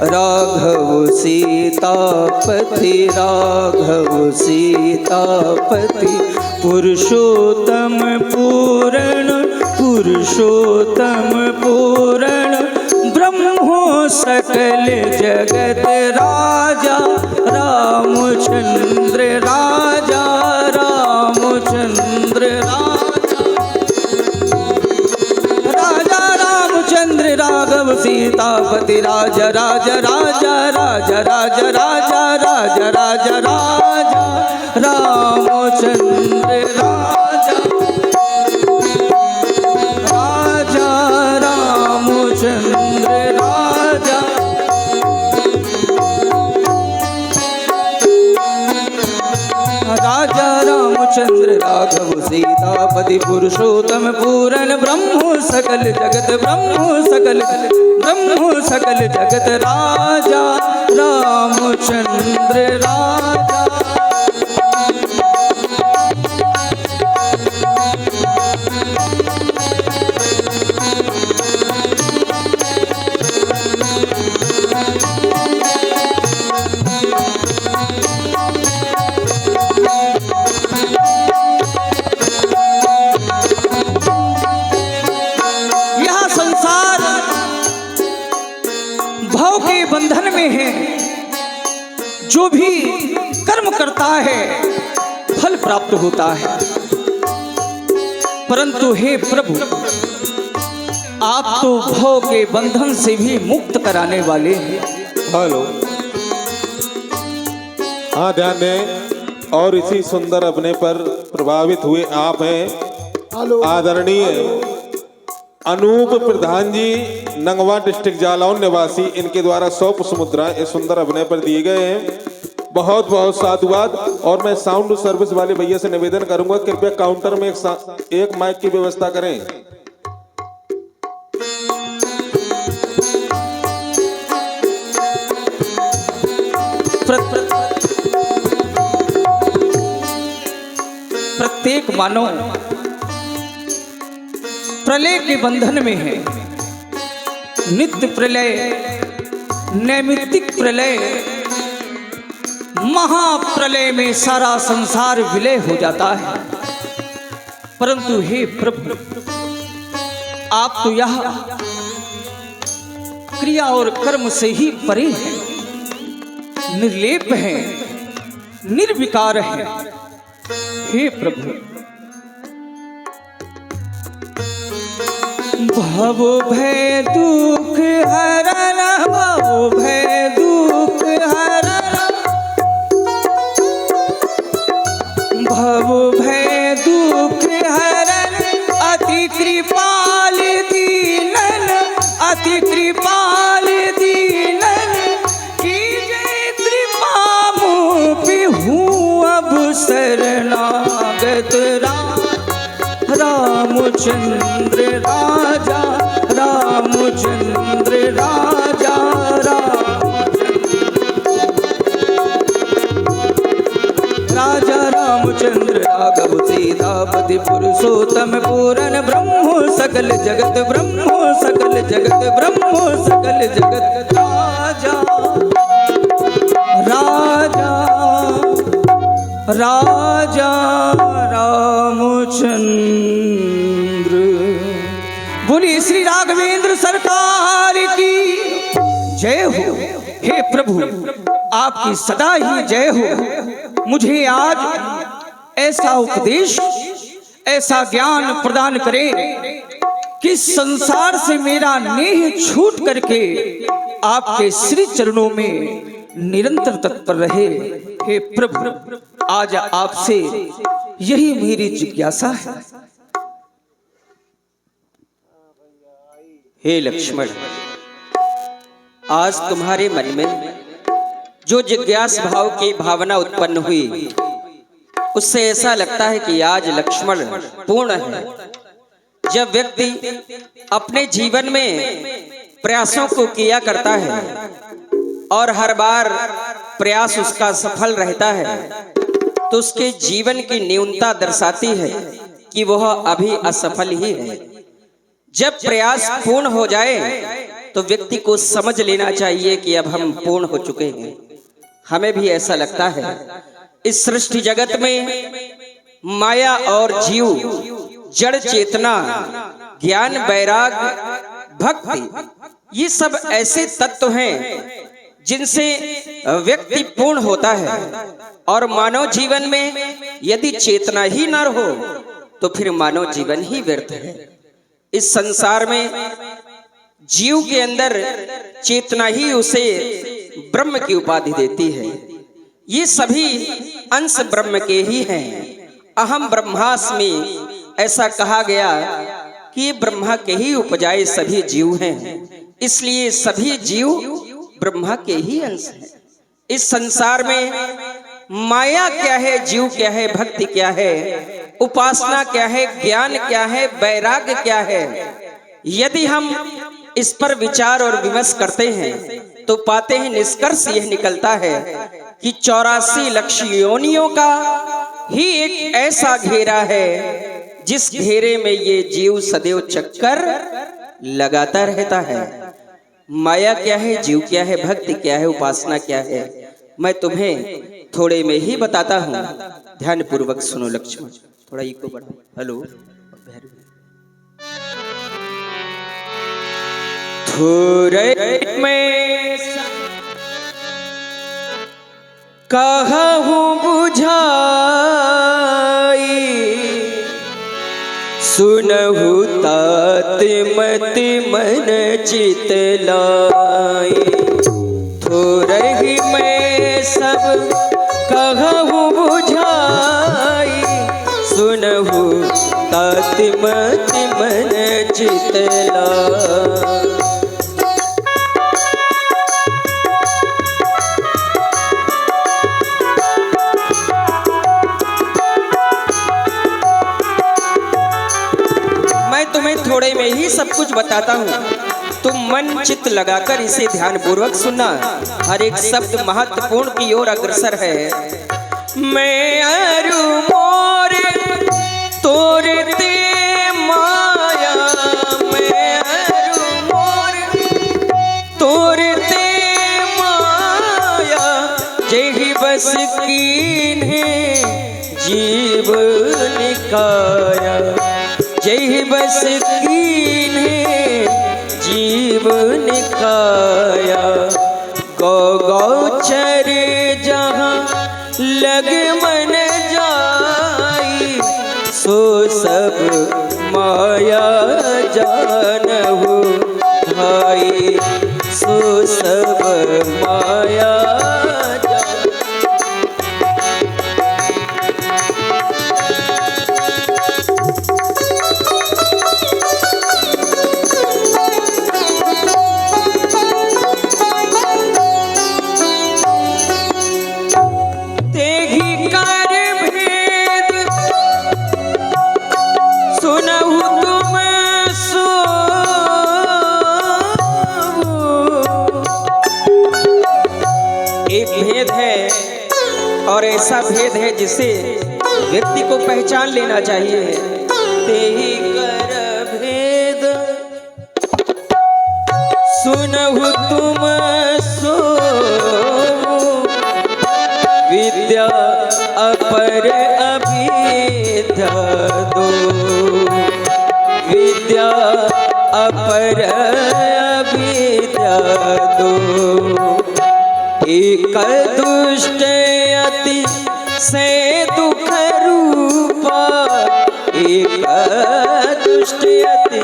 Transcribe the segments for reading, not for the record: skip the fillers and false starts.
राघव सीतापति राघव सीतापति पुरुषोत्तम पूर्ण पुरुषोत्तम पूर्ण ब्रह्मो सकल जगत राजा रामचंद्र राजा रामचंद्र राजा रामचंद्र राघव सीतापति राजा राजा राजा राजा राजा राजा राजा राजा राजा रामचंद्र राजा राजा रामचंद्र राजा राजा रामचंद्र राघव सीतापति पुरुषोत्तम पूर्ण ब्रह्मो सकल जगत ब्रह्मो सकल जगत राजा रामचंद्र राजा बंधन में है। जो भी कर्म करता है फल प्राप्त होता है, परंतु हे प्रभु आप तो भव के बंधन से भी मुक्त कराने वाले हैं। हेलो, हाँ ध्यान दें। और इसी सुंदर अपने पर प्रभावित हुए आप हैं आदरणीय अनूप प्रधान जी, नंगवा डिस्ट्रिक्ट जालौन निवासी। इनके द्वारा 100 पुष्प मुद्राएं इस सुंदर अभिनय पर दिए गए हैं। बहुत बहुत साधुवाद। और मैं साउंड सर्विस वाले भैया से निवेदन करूंगा, कृपया काउंटर में एक माइक की व्यवस्था करें। प्रत्येक मानव प्रलय के बंधन में है। नित्य प्रलय, नैमित्तिक प्रलय, महाप्रलय में सारा संसार विलय हो जाता है। परंतु हे प्रभु आप तो यह क्रिया और कर्म से ही परे हैं, निर्लेप हैं, निर्विकार हैं। हे प्रभु भव भय दुख हरण, भव भय दुख हरण, भव भय दुख हरण, अति कृपाल दीनन, अति कृपाल दीनन, कीजय कृपा मुँह पे हूँ अब शरणागत रामचंद्र राजा रामचंद्र राजा राजा रामचंद्र राघव सीतापति पुरुषोत्तम पूर्ण ब्रह्मो सकल जगत ब्रह्मो सकल जगत ब्रह्मो सकल जगत राजा राजा राजा रामचंद्र। बोलिए श्री राघवेंद्र सरकार की जय हो। हे प्रभु आपकी सदा ही जय हो। मुझे आज ऐसा उपदेश, ऐसा ज्ञान प्रदान करें कि संसार से मेरा नेह छूट करके आपके श्री चरणों में निरंतर तत्पर रहे। हे प्रभु आज आपसे यही मेरी जिज्ञासा है। हे लक्ष्मण, आज तुम्हारे मन में जो जिज्ञास भाव की भावना उत्पन्न हुई, उससे ऐसा लगता है कि आज लक्ष्मण पूर्ण है। जब व्यक्ति अपने जीवन में प्रयासों को किया करता है और हर बार प्रयास उसका सफल रहता है, तो उसके जीवन की न्यूनता दर्शाती है कि वह अभी असफल ही है। जब प्रयास पूर्ण हो जाए तो तो व्यक्ति को समझ लेना चाहिए कि अब हम पूर्ण हो चुके हैं। हमें भी ऐसा लगता है। इस सृष्टि जगत में माया और जीव, जड़ चेतना, ज्ञान, वैराग, भक्ति, ये सब ऐसे तत्व हैं जिनसे व्यक्ति पूर्ण होता है। और मानव जीवन में यदि चेतना ही न हो तो फिर मानव जीवन ही व्यर्थ है। इस संसार में जीव के अंदर चेतना ही उसे ब्रह्म की उपाधि देती है। ये सभी अंश ब्रह्म के ही हैं। अहम ब्रह्मास्मि, ऐसा कहा गया कि ये ब्रह्मा के ही उपजाए सभी जीव हैं, इसलिए सभी जीव ब्रह्मा के ही अंश हैं। इस संसार में माया क्या है, जीव क्या है, भक्ति क्या है, उपासना क्या है, ज्ञान क्या है, वैराग्य क्या है, यदि हम इस पर विचार और विमर्श करते हैं तो पाते हैं निष्कर्ष यह निकलता है कि 84 लाख योनियों का ही एक ऐसा घेरा है जिस घेरे में ये जीव सदैव चक्कर लगाता रहता है। माया क्या है, जीव क्या है, भक्ति क्या है, उपासना क्या है, मैं तुम्हें थोड़े में ही बताता हूँ। ध्यान पूर्वक सुनो लक्ष्मण। थोड़ा इको बढ़ाओ। हेलो। थोड़े में कहूँ बुझाई, सुनहु तात मत मन चित लाई। थोड़े में सब कहूँ बुझाई, सुनहु तात मत मन चित लाई। तुम्हें थोड़े में ही सब कुछ बताता हूँ, तुम मन चित्त लगाकर इसे ध्यान पूर्वक सुनना। हर एक शब्द महत्वपूर्ण की ओर अग्रसर है। मैं अरु मोर तोरते माया, मैं अरु मोर तोरते माया, जेहि बस कीन्हे जीव निकाया, जय बस कीन्हे जीव निकाया। गौ गौचर जहाँ लग मन जाई, सो सब माया जानहु भाई, सो सब माया और ऐसा भेद है जिसे व्यक्ति को पहचान लेना चाहिए। तेहि कर भेद सुनहु तुम सो, विद्या अपर अभिद्या दो, विद्या अपर अभिद्या दो। एक दुष्ट अति से दुख रूपा, एक दुष्ट अति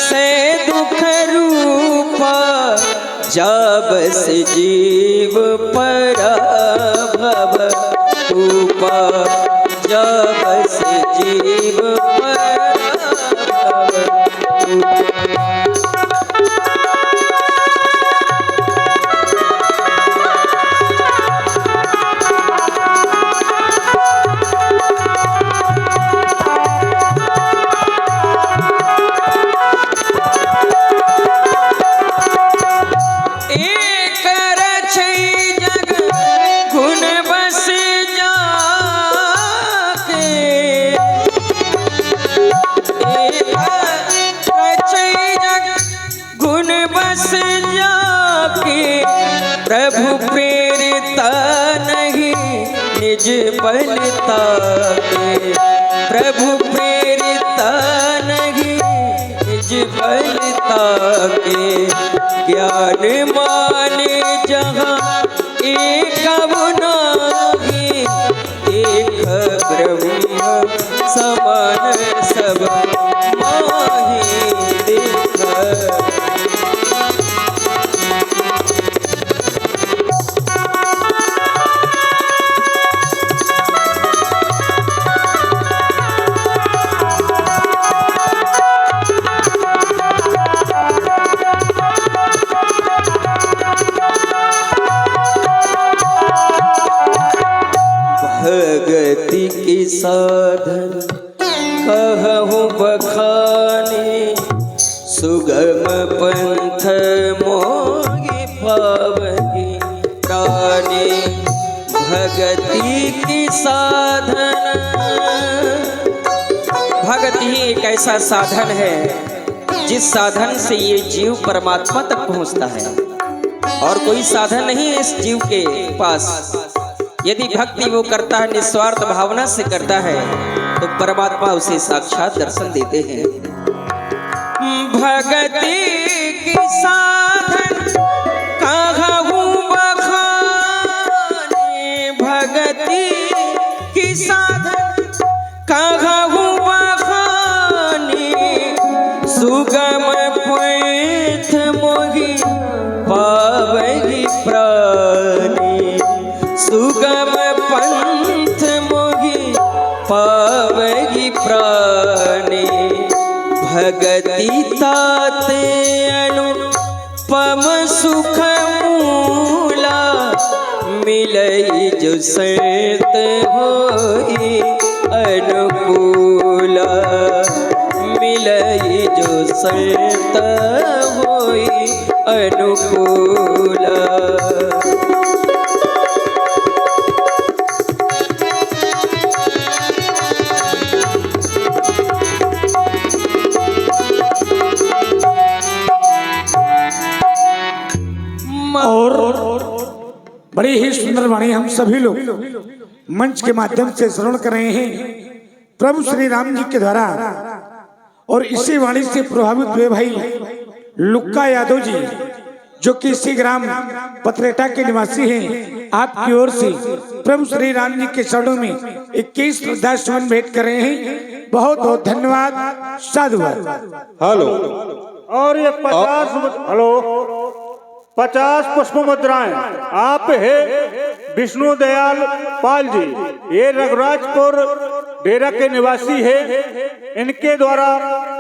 से दुख रूपा, जब से जीव पराभव रूपा, जब से जीव पराभव रूपा। प्रभु प्रेरिता नहीं निज बलता के, प्रभु प्रेरिता नहीं निज बलता के, ज्ञान माने जहाँ एक नाही, एक ब्रह्म समान सब माही देख। भगति की साधन कहूँ बखाने, सुगम पंथ मोहि पावहि प्राणे। भगति की साधन, भक्ति ही एक ऐसा साधन है जिस साधन से ये जीव परमात्मा तक पहुंचता है और कोई साधन नहीं है इस जीव के पास। यदि भक्ति वो करता है निस्वार्थ भावना से करता है तो परमात्मा उसे साक्षात दर्शन देते हैं। भक्ति की साधन कहूँ बखाने, भक्ति की साधन कहूँ बखाने, सुगम पंथ मोहि पावहि प्राणे, सुगम पंथ मोहि पावहि प्राणे। भगति ताते अनुपम सुख मूला, मिलई जो संत होई अनुकूला, मिलई जो संत होई अनुकूला। बड़ी ही सुंदर वाणी हम सभी लोग मंच के माध्यम से श्रवण कर रहे हैं प्रभु श्री राम जी के द्वारा। और इसी वाणी से प्रभावित हुए भाई लुक्का यादव जी जो कि इसी ग्राम पथरेटा के निवासी हैं, आपकी ओर से प्रभु श्री राम जी के चरणों में 21 श्रद्धा सुमन भेंट कर रहे हैं। बहुत बहुत धन्यवाद, साधुवाद। हेलो। और ये 50 पुष्प मुद्राएं आप है विष्णु दयाल पाल जी, ये रघुराजपुर डेरा के निवासी है। इनके द्वारा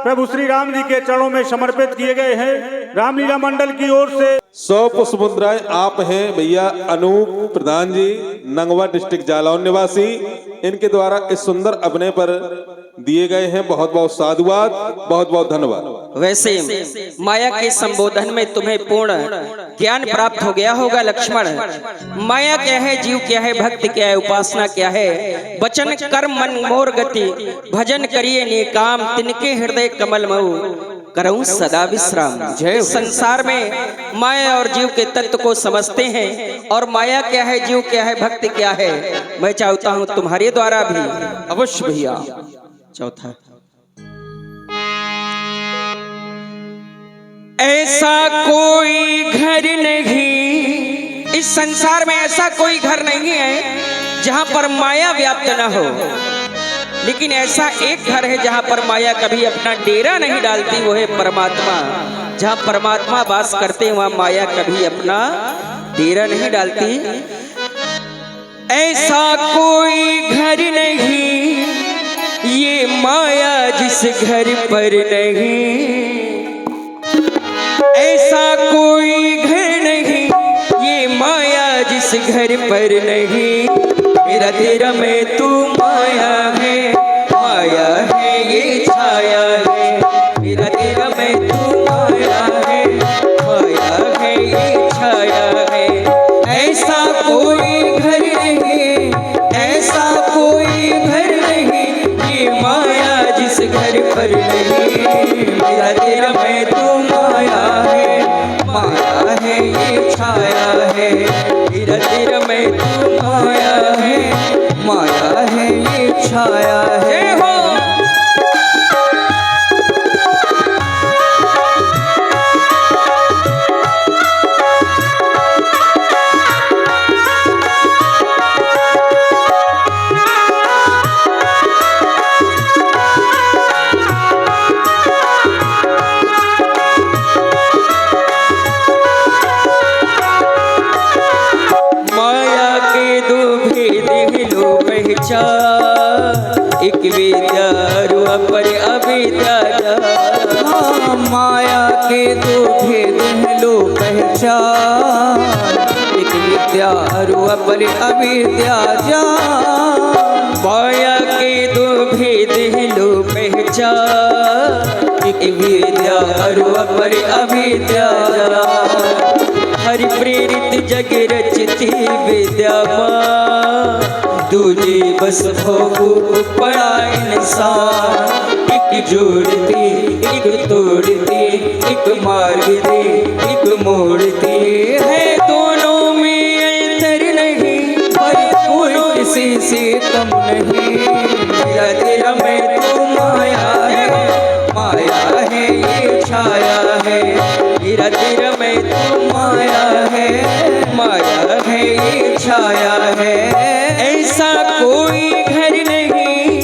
प्रभु श्री राम जी के चरणों में समर्पित किए गए हैं। रामलीला मंडल की ओर से 100 पुष्प मुद्राएं आप हैं भैया अनूप प्रधान जी, नंगवा डिस्ट्रिक्ट जालौन निवासी। इनके द्वारा इस सुंदर अभिनय पर दिए गए हैं। बहुत बहुत साधुवाद, बहुत बहुत धन्यवाद। वैसे माया के संबोधन में तुम्हें पूर्ण ज्ञान प्राप्त हो गया होगा लक्ष्मण। माया क्या है, जीव क्या है, भक्ति क्या है, उपासना क्या है। वचन कर्म मन मोर गति, भजन करिए निकाम, तिनके हृदय कमल मऊ करऊं सदा विश्राम। जय। संसार में माया और जीव के तत्व को समझते हैं और माया क्या है, जीव क्या है, भक्ति क्या है, मैं चाहता हूं तुम्हारे द्वारा भी अवश्य भैया। चौथा, ऐसा कोई घर नहीं, इस संसार में ऐसा कोई घर नहीं है जहां पर माया व्याप्त न हो, लेकिन ऐसा एक घर है जहां पर माया कभी अपना डेरा नहीं डालती, वो है परमात्मा। जहां परमात्मा वास करते हैं वहां माया कभी अपना डेरा नहीं डालती। ऐसा कोई घर नहीं ये माया जिस घर पर नहीं, ऐसा कोई घर नहीं ये माया जिस घर पर नहीं। मेरा तेरा में तू माया है, माया है ये छाया है। मेरा तेरा में तू माया है, माया है ये छाया है। ऐसा कोई घर नहीं, ऐसा कोई घर नहीं ये माया जिस घर पर नहीं। मेरा तेरा में तू माया है, माया है ये छाया है। धीरे धीरे में तू माया है, माया है ये छाया है। हो एक विद्या रु अपर अविद्या हाँ, माया के दो भेद हैं लो पहचान, एक विद्या रु अपर अविद्या जान। माया के दो भेद हैं लो पहचान, एक विद्या रु अपर अविद्या जान। हरि प्रेरित जग रचती विद्या माँ, दूजी बस भोगू पड़ा इंसान। एक जोड़ती एक तोड़ती, एक मारती एक मोड़ती है, दोनों में अंतर नहीं पर कोई किसी से कम नहीं। तेरा तेरा में तू माया है, माया है ये छाया है। तेरा तेरा में तू माया है, माया है ये छाया है। ऐसा कोई घर नहीं,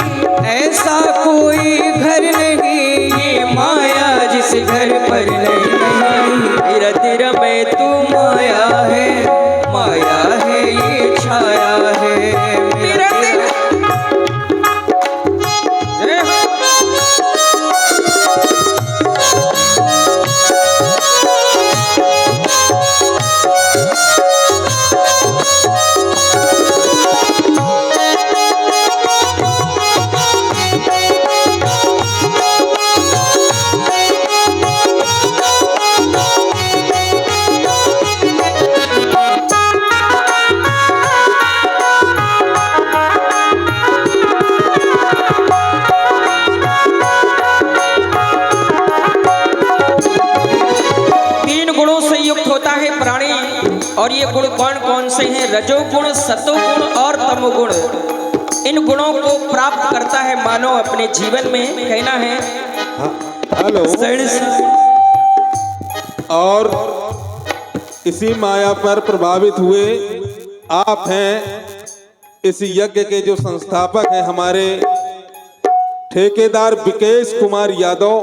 ऐसा कोई घर नहीं, ये माया जिस घर पर नहीं। तेरा तेरा में तू माया है, माया है ये छाया है। तेरा तेरा और ये गुण कौन कौन से हैं? रजोगुण, सतोगुण और तमोगुण। इन गुणों को प्राप्त करता है मानव अपने जीवन में। कहना है हेलो। और इसी माया पर प्रभावित हुए आप हैं। इस यज्ञ के जो संस्थापक हैं हमारे ठेकेदार विकेश कुमार यादव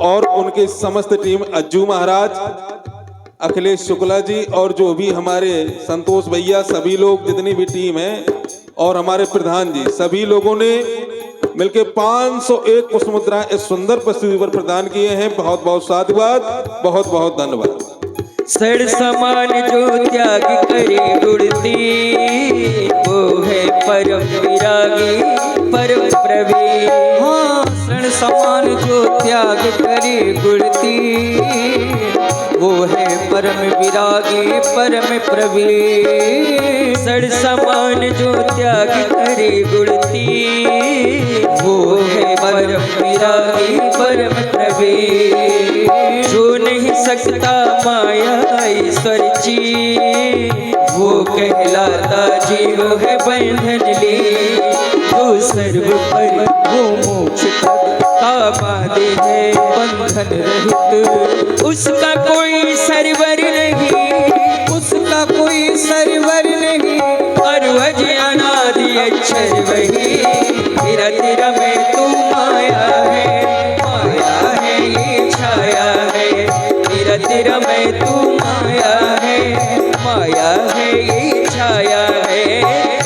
और उनकी समस्त टीम, अज्जू महाराज, अखिलेश शुक्ला जी और जो भी हमारे संतोष भैया, सभी लोग जितनी भी टीम है और हमारे प्रधान जी, सभी लोगों ने मिलकर 501 पुष्प मुद्रा इस सुंदर प्रस्तुति पर प्रदान किए हैं। बहुत बहुत साधुवाद, बहुत बहुत धन्यवाद। सड़ समान जो त्याग करे गुणती, वो है परम विरागी परम प्रवीण। हाँ, सड़ समान जो त्याग करे गुणती, वो है परम विरागी परम प्रवीण। सड़ समान जो त्याग करे गुणती, वो है परम विरागी परम प्रवीण। जो नहीं सकता माया ईश्वर जी, वो कहलाता जीव है बंधन ली। जो सर्व पर वो मोक्ष का बादे है बंधन रहित, उसका कोई सरवर नहीं, उसका कोई सरवर नहीं। और वज अनादि अक्षर वही। तेरा तेरा में तू माया है, माया है ये छाया है। तेरा तेरा में तू माया है, माया है ये छाया है।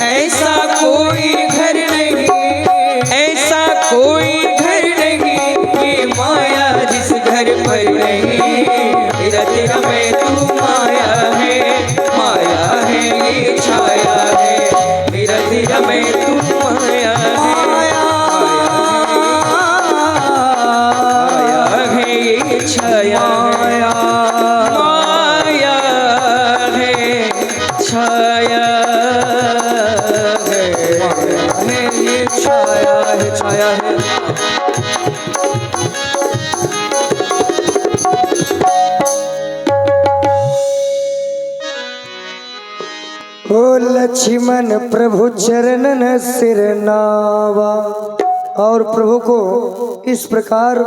ऐसा कोई घर नहीं, ऐसा कोई घर नहीं, ये माया जिस घर पर नहीं। तेरा तेरा में तू माया है, माया है ये छाया है। तेरा तेरा में तू माया है, माया है ये छाया है। माया है छाया है, ये छाया है, छाया है। ओ लक्ष्मण प्रभु चरणन सिर नावा। और प्रभु को इस प्रकार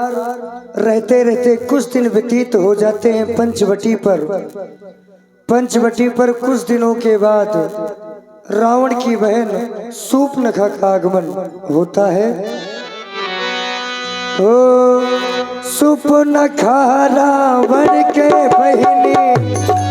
रहते रहते कुछ दिन व्यतीत हो जाते हैं पंचवटी पर। पंचवटी पर कुछ दिनों के बाद रावण की बहन सूर्पनखा का आगमन होता है। ओ सूर्पनखा रावण के बहने